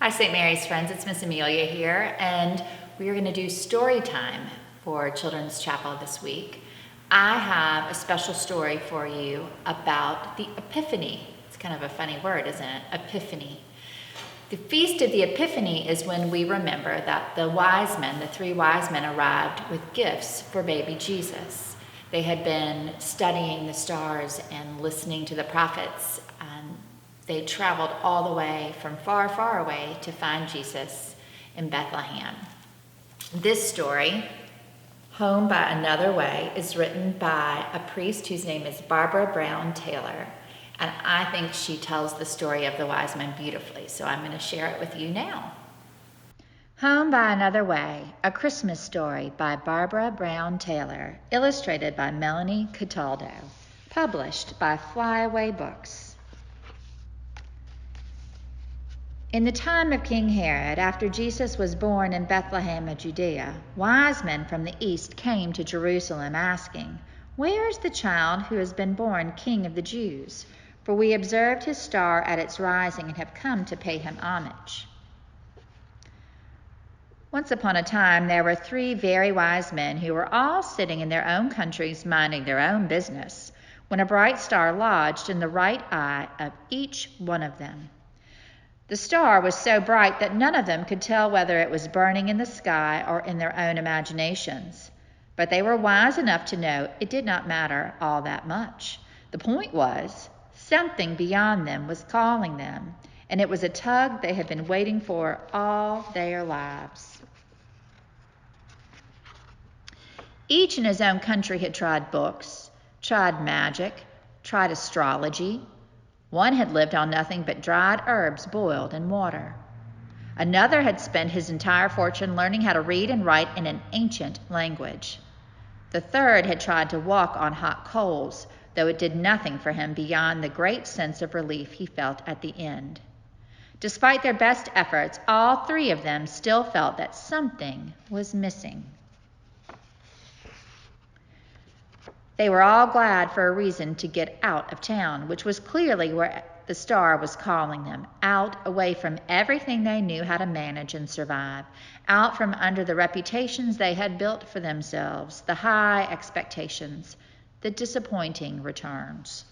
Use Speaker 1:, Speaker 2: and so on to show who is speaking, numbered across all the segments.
Speaker 1: Hi, St. Mary's friends. It's Miss Amelia here, and we are going to do story time for Children's Chapel this week. I have a special story for you about the Epiphany. It's kind of a funny word, isn't it? Epiphany. The Feast of the Epiphany is when we remember that the three wise men, arrived with gifts for baby Jesus. They had been studying the stars and listening to the prophets, and they traveled all the way from far, far away to find Jesus in Bethlehem. This story, Home by Another Way, is written by a priest whose name is Barbara Brown Taylor, and I think she tells the story of the wise men beautifully, so I'm going to share it with you now. Home by Another Way, a Christmas story by Barbara Brown Taylor, illustrated by Melanie Cataldo, published by Flyaway Books. In the time of King Herod, after Jesus was born in Bethlehem of Judea, wise men from the east came to Jerusalem asking, "Where is the child who has been born King of the Jews? For we observed his star at its rising and have come to pay him homage." Once upon a time, there were 3 very wise men who were all sitting in their own countries minding their own business, when a bright star lodged in the right eye of each one of them. The star was so bright that none of them could tell whether it was burning in the sky or in their own imaginations. But they were wise enough to know it did not matter all that much. The point was, something beyond them was calling them, and it was a tug they had been waiting for all their lives. Each in his own country had tried books, tried magic, tried astrology. One had lived on nothing but dried herbs boiled in water. Another had spent his entire fortune learning how to read and write in an ancient language. The third had tried to walk on hot coals, though it did nothing for him beyond the great sense of relief he felt at the end. Despite their best efforts, all 3 of them still felt that something was missing. They were all glad for a reason to get out of town, which was clearly where the star was calling them, out, away from everything they knew how to manage and survive, out from under the reputations they had built for themselves, the high expectations, the disappointing returns.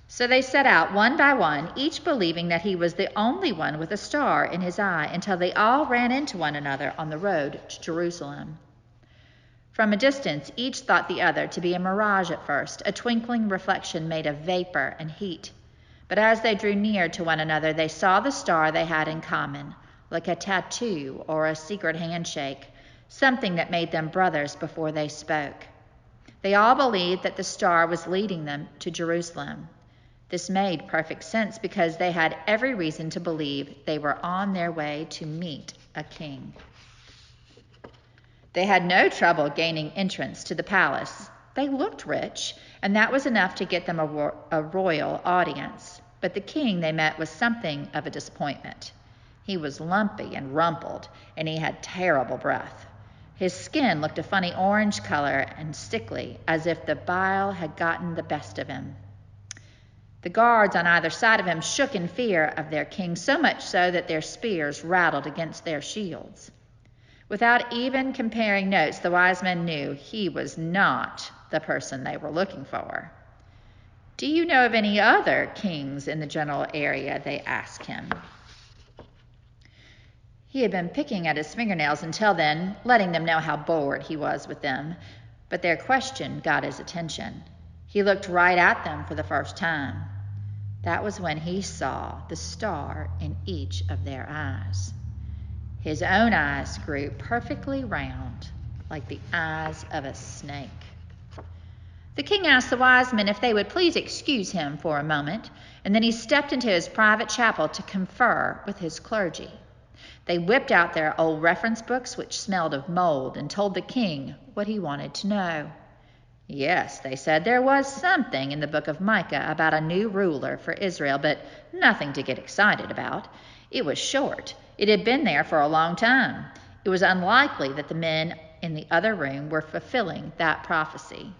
Speaker 1: So they set out one by one, each believing that he was the only one with a star in his eye, until they all ran into one another on the road to Jerusalem. From a distance, each thought the other to be a mirage at first, a twinkling reflection made of vapor and heat. But as they drew near to one another, they saw the star they had in common, like a tattoo or a secret handshake, something that made them brothers before they spoke. They all believed that the star was leading them to Jerusalem. This made perfect sense because they had every reason to believe they were on their way to meet a king. They had no trouble gaining entrance to the palace. They looked rich, and that was enough to get them a royal audience. But the king they met was something of a disappointment. He was lumpy and rumpled, and he had terrible breath. His skin looked a funny orange color and sickly, as if the bile had gotten the best of him. The guards on either side of him shook in fear of their king, so much so that their spears rattled against their shields. Without even comparing notes, the wise men knew he was not the person they were looking for. "Do you know of any other kings in the general area?" they asked him. He had been picking at his fingernails until then, letting them know how bored he was with them, but their question got his attention. He looked right at them for the first time. That was when he saw the star in each of their eyes. His own eyes grew perfectly round, like the eyes of a snake. The king asked the wise men if they would please excuse him for a moment, and then he stepped into his private chapel to confer with his clergy. They whipped out their old reference books, which smelled of mold, and told the king what he wanted to know. Yes, they said, there was something in the book of Micah about a new ruler for Israel, but nothing to get excited about. It was short. It had been there for a long time. It was unlikely that the men in the other room were fulfilling that prophecy.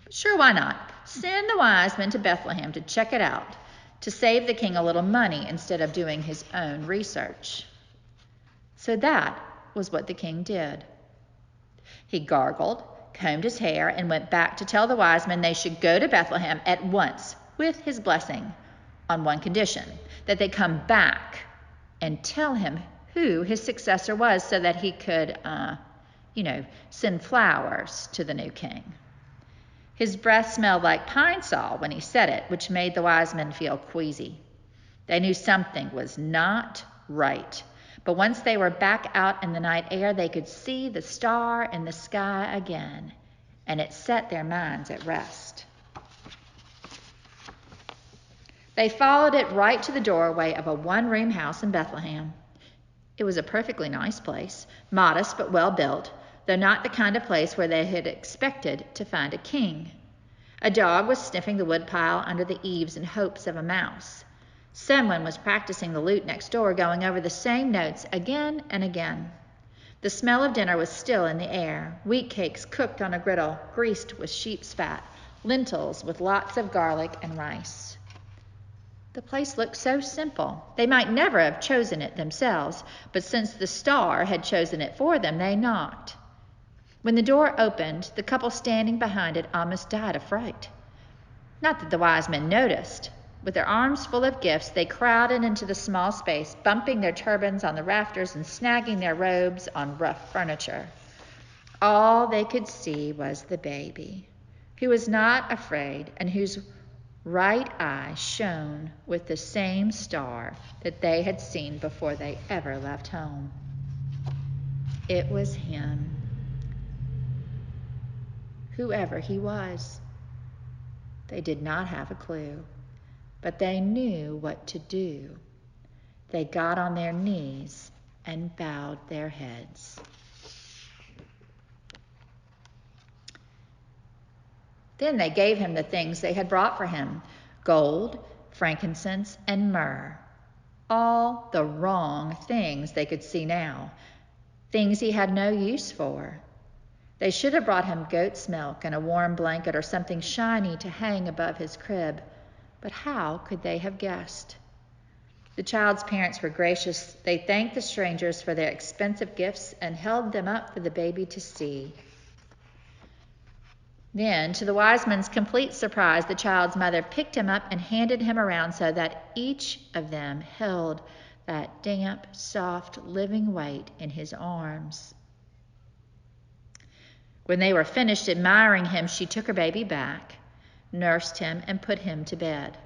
Speaker 1: But sure, why not? Send the wise men to Bethlehem to check it out. to save the king a little money instead of doing his own research. So that was what the king did. He gargled, combed his hair, and went back to tell the wise men they should go to Bethlehem at once with his blessing, on one condition, that they come back and tell him who his successor was so that he could, send flowers to the new king. His breath smelled like pine sol when he said it, which made the wise men feel queasy. They knew something was not right. But once they were back out in the night air, they could see the star in the sky again, and it set their minds at rest. They followed it right to the doorway of a one-room house in Bethlehem. It was a perfectly nice place, modest but well-built, though not the kind of place where they had expected to find a king. A dog was sniffing the woodpile under the eaves in hopes of a mouse. Someone was practicing the lute next door, going over the same notes again and again. The smell of dinner was still in the air. Wheat cakes cooked on a griddle, greased with sheep's fat, lentils with lots of garlic and rice. The place looked so simple. They might never have chosen it themselves, but since the star had chosen it for them, they knocked. When the door opened, the couple standing behind it almost died of fright. Not that the wise men noticed. With their arms full of gifts, they crowded into the small space, bumping their turbans on the rafters and snagging their robes on rough furniture. All they could see was the baby, who was not afraid and whose right eye shone with the same star that they had seen before they ever left home. It was him, whoever he was. They did not have a clue. But they knew what to do. They got on their knees and bowed their heads. Then they gave him the things they had brought for him: gold, frankincense, and myrrh. All the wrong things they could see now, things he had no use for. They should have brought him goat's milk and a warm blanket or something shiny to hang above his crib. But how could they have guessed? The child's parents were gracious. They thanked the strangers for their expensive gifts and held them up for the baby to see. Then, to the wise men's complete surprise, the child's mother picked him up and handed him around so that each of them held that damp, soft, living weight in his arms. When they were finished admiring him, she took her baby back, nursed him, and put him to bed.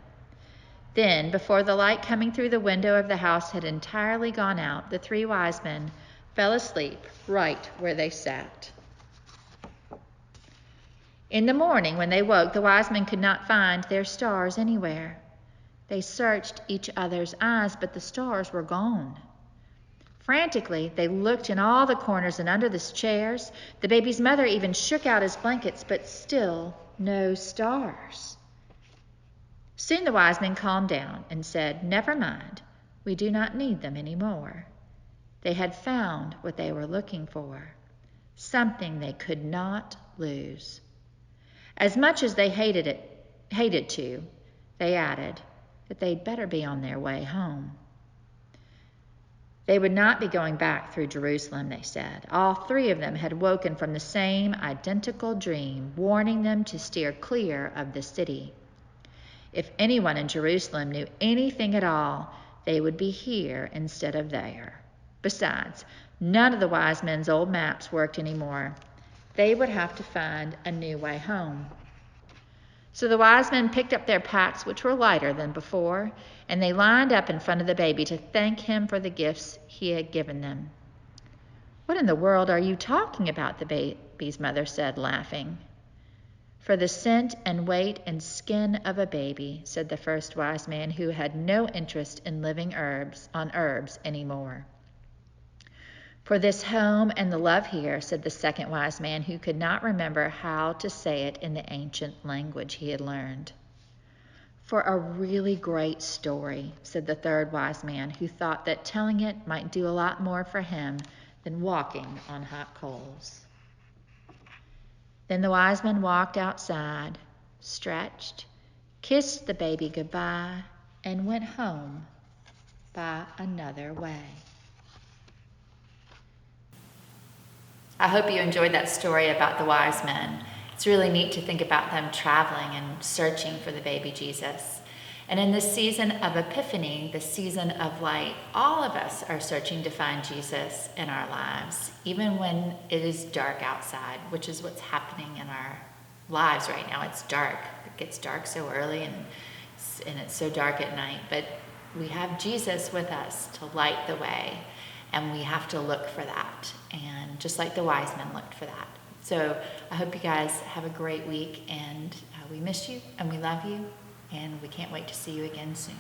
Speaker 1: Then, before the light coming through the window of the house had entirely gone out, the three wise men fell asleep right where they sat. In the morning, when they woke, the wise men could not find their stars anywhere. They searched each other's eyes, but the stars were gone. Frantically, they looked in all the corners and under the chairs. The baby's mother even shook out his blankets, but still no stars. Soon the wise men calmed down and said, "Never mind, we do not need them anymore." They had found what they were looking for, something they could not lose. As much as they hated to, they added that they'd better be on their way home. They would not be going back through Jerusalem, they said. All three of them had woken from the same identical dream, warning them to steer clear of the city. If anyone in Jerusalem knew anything at all, they would be here instead of there. Besides, none of the wise men's old maps worked anymore. They would have to find a new way home. So the wise men picked up their packs, which were lighter than before, and they lined up in front of the baby to thank him for the gifts he had given them. "What in the world are you talking about?" the baby's mother said, laughing. "For the scent and weight and skin of a baby," said the first wise man, who had no interest in living on herbs anymore. "For this home and the love here," said the second wise man, who could not remember how to say it in the ancient language he had learned. "For a really great story," said the third wise man, who thought that telling it might do a lot more for him than walking on hot coals. Then the wise men walked outside, stretched, kissed the baby goodbye, and went home by another way. I hope you enjoyed that story about the wise men. It's really neat to think about them traveling and searching for the baby Jesus. And in this season of Epiphany, the season of light, all of us are searching to find Jesus in our lives, even when it is dark outside, which is what's happening in our lives right now. It's dark. It gets dark so early and it's so dark at night. But we have Jesus with us to light the way, and we have to look for that. And just like the wise men looked for that. So I hope you guys have a great week, and we miss you and we love you. And we can't wait to see you again soon.